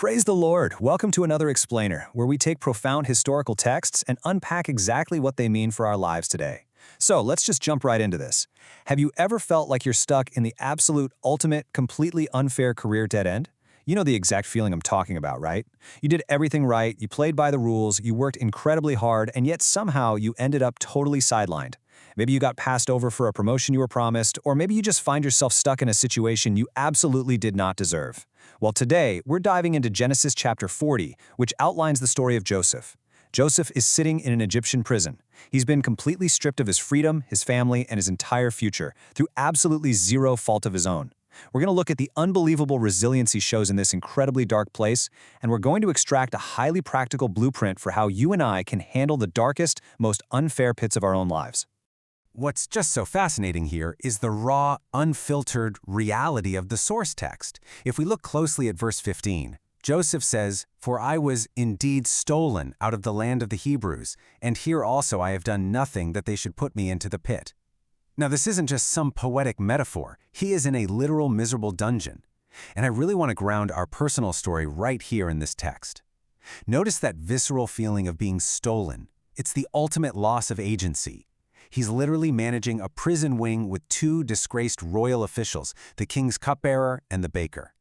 Praise the Lord! Welcome to another Explainer, where we take profound historical texts and unpack exactly what they mean for our lives today. So let's just jump right into this. Have you ever felt like you're stuck in the absolute, ultimate, completely unfair career dead end? You know the exact feeling I'm talking about, right? You did everything right, you played by the rules, you worked incredibly hard, and yet somehow you ended up totally sidelined. Maybe you got passed over for a promotion you were promised, or maybe you just find yourself stuck in a situation you absolutely did not deserve. Well, today, we're diving into Genesis chapter 40, which outlines the story of Joseph. Joseph is sitting in an Egyptian prison. He's been completely stripped of his freedom, his family, and his entire future, through absolutely zero fault of his own. We're going to look at the unbelievable resilience he shows in this incredibly dark place, and we're going to extract a highly practical blueprint for how you and I can handle the darkest, most unfair pits of our own lives. What's just so fascinating here is the raw, unfiltered reality of the source text. If we look closely at verse 15, Joseph says, "For I was indeed stolen out of the land of the Hebrews, and here also I have done nothing that they should put me into the pit." Now, this isn't just some poetic metaphor. He is in a literal miserable dungeon. And I really want to ground our personal story right here in this text. Notice that visceral feeling of being stolen. It's the ultimate loss of agency. He's literally managing a prison wing with two disgraced royal officials, the king's cupbearer and the baker.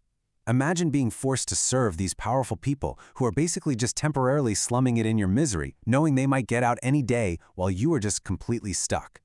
Imagine being forced to serve these powerful people who are basically just temporarily slumming it in your misery, knowing they might get out any day while you are just completely stuck.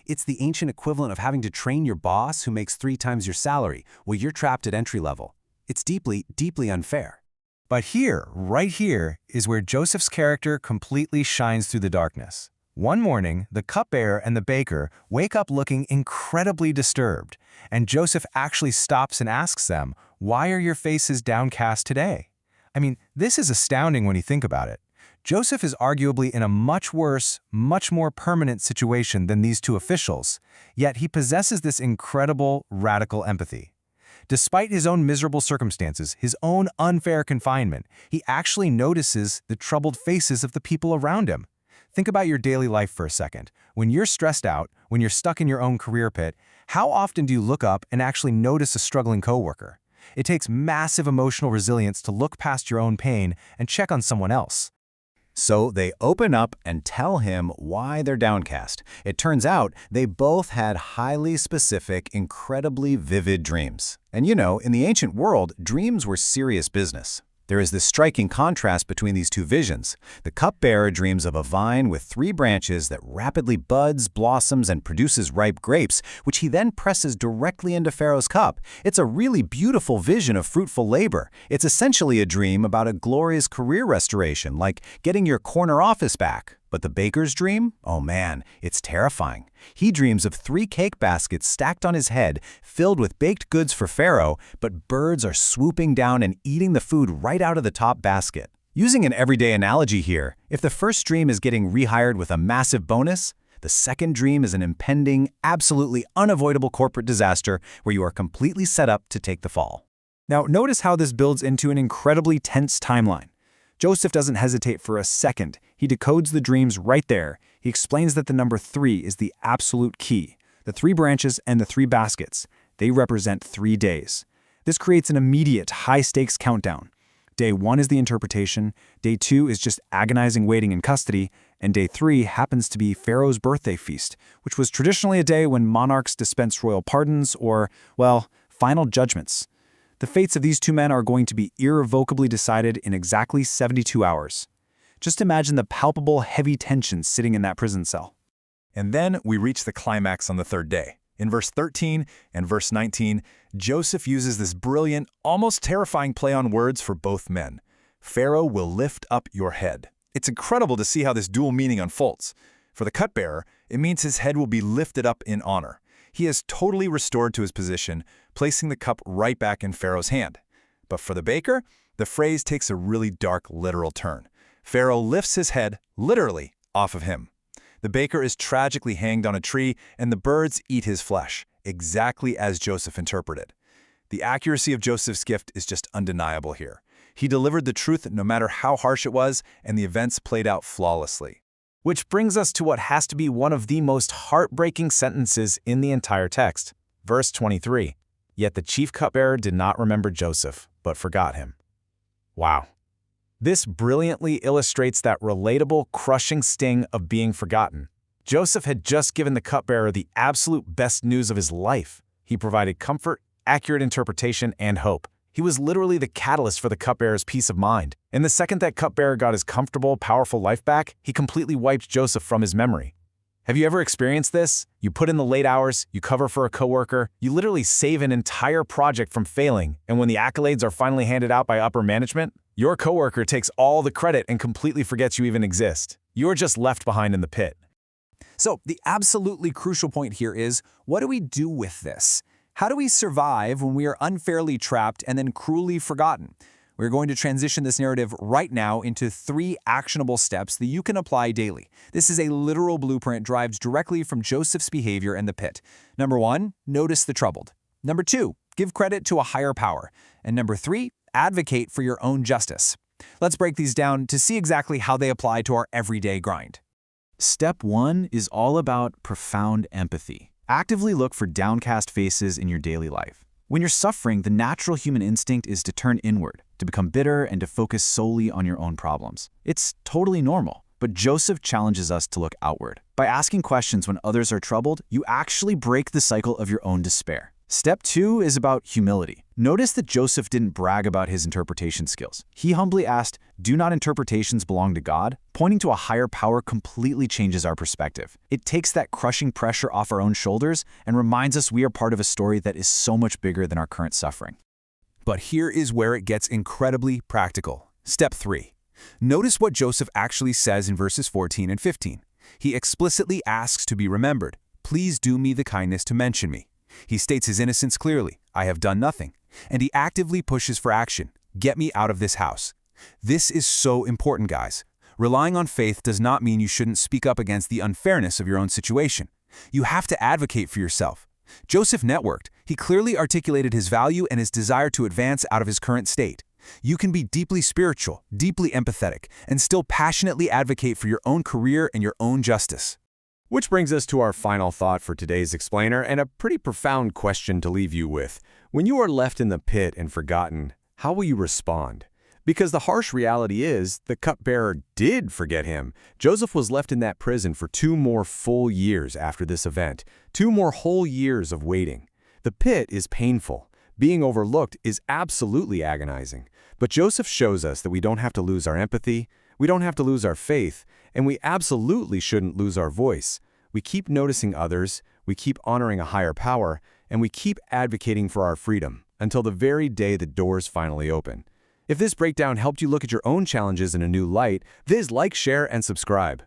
It's the ancient equivalent of having to train your boss who makes 3 times your salary while you're trapped at entry level. It's deeply, deeply unfair. But here, right here, is where Joseph's character completely shines through the darkness. One morning, the cupbearer and the baker wake up looking incredibly disturbed, and Joseph actually stops and asks them, "Why are your faces downcast today?" I mean, this is astounding when you think about it. Joseph is arguably in a much worse, much more permanent situation than these two officials, yet he possesses this incredible, radical empathy. Despite his own miserable circumstances, his own unfair confinement, he actually notices the troubled faces of the people around him. Think about your daily life for a second. When you're stressed out, when you're stuck in your own career pit, how often do you look up and actually notice a struggling coworker? It takes massive emotional resilience to look past your own pain and check on someone else. So they open up and tell him why they're downcast. It turns out they both had highly specific, incredibly vivid dreams. And you know, in the ancient world, dreams were serious business. There is this striking contrast between these two visions. The cupbearer dreams of a vine with 3 branches that rapidly buds, blossoms, and produces ripe grapes, which he then presses directly into Pharaoh's cup. It's a really beautiful vision of fruitful labor. It's essentially a dream about a glorious career restoration, like getting your corner office back. But the baker's dream? Oh man, it's terrifying. He dreams of 3 cake baskets stacked on his head, filled with baked goods for Pharaoh, but birds are swooping down and eating the food right out of the top basket. Using an everyday analogy here, if the first dream is getting rehired with a massive bonus, the second dream is an impending, absolutely unavoidable corporate disaster where you are completely set up to take the fall. Now, notice how this builds into an incredibly tense timeline. Joseph doesn't hesitate for a second. He decodes the dreams right there. He explains that the number 3 is the absolute key. The 3 branches and the 3 baskets, they represent 3 days. This creates an immediate, high-stakes countdown. Day 1 is the interpretation, day 2 is just agonizing waiting in custody, and day 3 happens to be Pharaoh's birthday feast, which was traditionally a day when monarchs dispensed royal pardons or, well, final judgments. The fates of these 2 men are going to be irrevocably decided in exactly 72 hours. Just imagine the palpable, heavy tension sitting in that prison cell. And then we reach the climax on the 3rd day. In verse 13 and verse 19, Joseph uses this brilliant, almost terrifying play on words for both men. Pharaoh will lift up your head. It's incredible to see how this dual meaning unfolds. For the cupbearer, it means his head will be lifted up in honor. He is totally restored to his position, placing the cup right back in Pharaoh's hand. But for the baker, the phrase takes a really dark, literal turn. Pharaoh lifts his head, literally, off of him. The baker is tragically hanged on a tree, and the birds eat his flesh, exactly as Joseph interpreted. The accuracy of Joseph's gift is just undeniable here. He delivered the truth no matter how harsh it was, and the events played out flawlessly. Which brings us to what has to be one of the most heartbreaking sentences in the entire text. Verse 23, "Yet the chief cupbearer did not remember Joseph, but forgot him." Wow. This brilliantly illustrates that relatable, crushing sting of being forgotten. Joseph had just given the cupbearer the absolute best news of his life. He provided comfort, accurate interpretation, and hope. He was literally the catalyst for the cupbearer's peace of mind. And the second that cupbearer got his comfortable, powerful life back, he completely wiped Joseph from his memory. Have you ever experienced this? You put in the late hours, you cover for a coworker, you literally save an entire project from failing, and when the accolades are finally handed out by upper management, your coworker takes all the credit and completely forgets you even exist. You're just left behind in the pit. So the absolutely crucial point here is, what do we do with this? How do we survive when we are unfairly trapped and then cruelly forgotten? We're going to transition this narrative right now into 3 actionable steps that you can apply daily. This is a literal blueprint derived directly from Joseph's behavior in the pit. Number 1, notice the troubled. Number 2, give credit to a higher power. And number 3, advocate for your own justice. Let's break these down to see exactly how they apply to our everyday grind. Step 1 is all about profound empathy. Actively look for downcast faces in your daily life. When you're suffering, the natural human instinct is to turn inward, to become bitter, and to focus solely on your own problems. It's totally normal, but Joseph challenges us to look outward. By asking questions when others are troubled, you actually break the cycle of your own despair. Step 2 is about humility. Notice that Joseph didn't brag about his interpretation skills. He humbly asked, "Do not interpretations belong to God?" Pointing to a higher power completely changes our perspective. It takes that crushing pressure off our own shoulders and reminds us we are part of a story that is so much bigger than our current suffering. But here is where it gets incredibly practical. Step 3. Notice what Joseph actually says in verses 14 and 15. He explicitly asks to be remembered. Please do me the kindness to mention me. He states his innocence clearly. I have done nothing. And he actively pushes for action. Get me out of this house. This is so important, guys. Relying on faith does not mean you shouldn't speak up against the unfairness of your own situation. You have to advocate for yourself. Joseph networked. He clearly articulated his value and his desire to advance out of his current state. You can be deeply spiritual, deeply empathetic, and still passionately advocate for your own career and your own justice. Which brings us to our final thought for today's explainer and a pretty profound question to leave you with. When you are left in the pit and forgotten, how will you respond? Because the harsh reality is, the cupbearer did forget him. Joseph was left in that prison for 2 more full years after this event, 2 more whole years of waiting. The pit is painful. Being overlooked is absolutely agonizing. But Joseph shows us that we don't have to lose our empathy, we don't have to lose our faith, and we absolutely shouldn't lose our voice. We keep noticing others, we keep honoring a higher power, and we keep advocating for our freedom until the very day the doors finally open. If this breakdown helped you look at your own challenges in a new light, please like, share, and subscribe.